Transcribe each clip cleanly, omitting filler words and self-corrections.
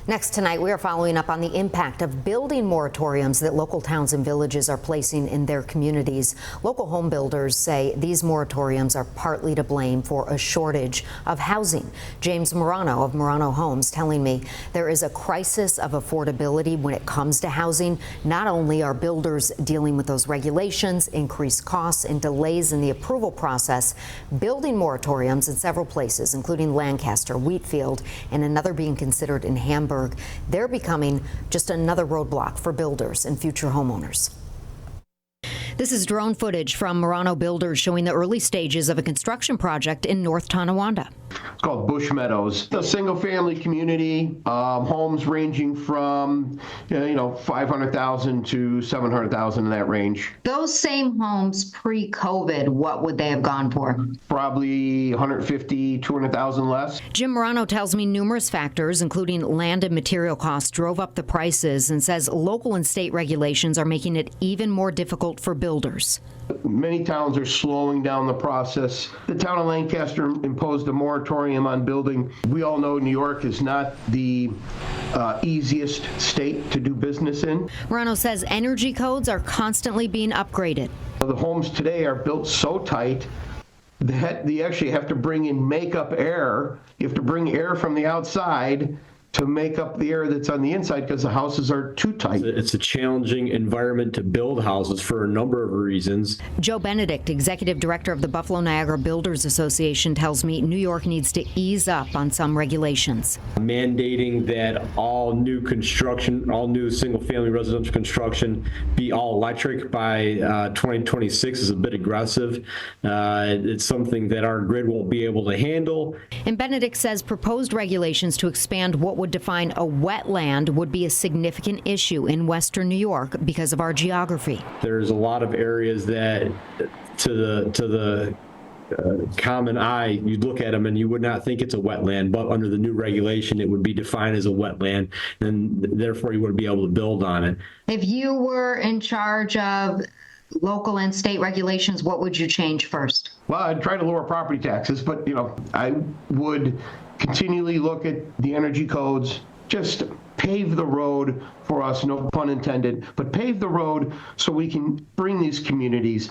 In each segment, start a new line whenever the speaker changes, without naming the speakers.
Next tonight, we are following up on the impact of building moratoriums that local towns and villages are placing in their communities. Local home builders say these moratoriums are partly to blame for a shortage of housing. James Morano of Morano Homes telling me there is a crisis of affordability when it comes to housing. Not only are builders dealing with those regulations, increased costs, and delays in the approval process, building moratoriums in several places, including Lancaster, Wheatfield, and another being considered in Hamburg, they're becoming just another roadblock for builders and future homeowners. This is drone footage from Morano builders showing the early stages of a construction project in North Tonawanda.
It's called Bush Meadows. A single-family community, homes ranging from 500,000 to 700,000 in that range.
Those same homes pre-COVID, what would they have gone for?
Probably 150, 200,000 less.
Jim Morano tells me numerous factors, including land and material costs, drove up the prices and says local and state regulations are making it even more difficult for builders.
Many towns are slowing down the process. The town of Lancaster imposed a moratorium on building. We all know New York is not the easiest state to do business in.
Morano says energy codes are constantly being upgraded.
The homes today are built so tight that you actually have to bring in makeup air. You have to bring air from the outside to make up the air that's on the inside because the houses are too tight.
It's a challenging environment to build houses for a number of reasons.
Joe Benedict, executive director of the Buffalo Niagara Builders Association, tells me New York needs to ease up on some regulations.
Mandating that all new construction, all new single-family residential construction be all electric by 2026 is a bit aggressive. It's something that our grid won't be able to handle.
And Benedict says proposed regulations to expand what would define a wetland would be a significant issue in western New York because of our geography.
There's a lot of areas that to the common eye, you'd look at them and you would not think it's a wetland, but under the new regulation, it would be defined as a wetland, and therefore you wouldn't be able to build on it.
If you were in charge of local and state regulations, what would you change first?
Well, I'd try to lower property taxes, but I would continually look at the energy codes, just pave the road for us, no pun intended, but pave the road so we can bring these communities.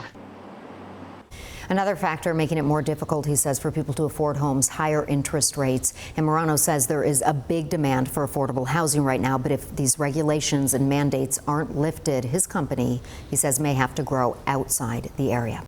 Another factor making it more difficult, he says, for people to afford homes, higher interest rates. And Morano says there is a big demand for affordable housing right now, but if these regulations and mandates aren't lifted, his company, he says, may have to grow outside the area.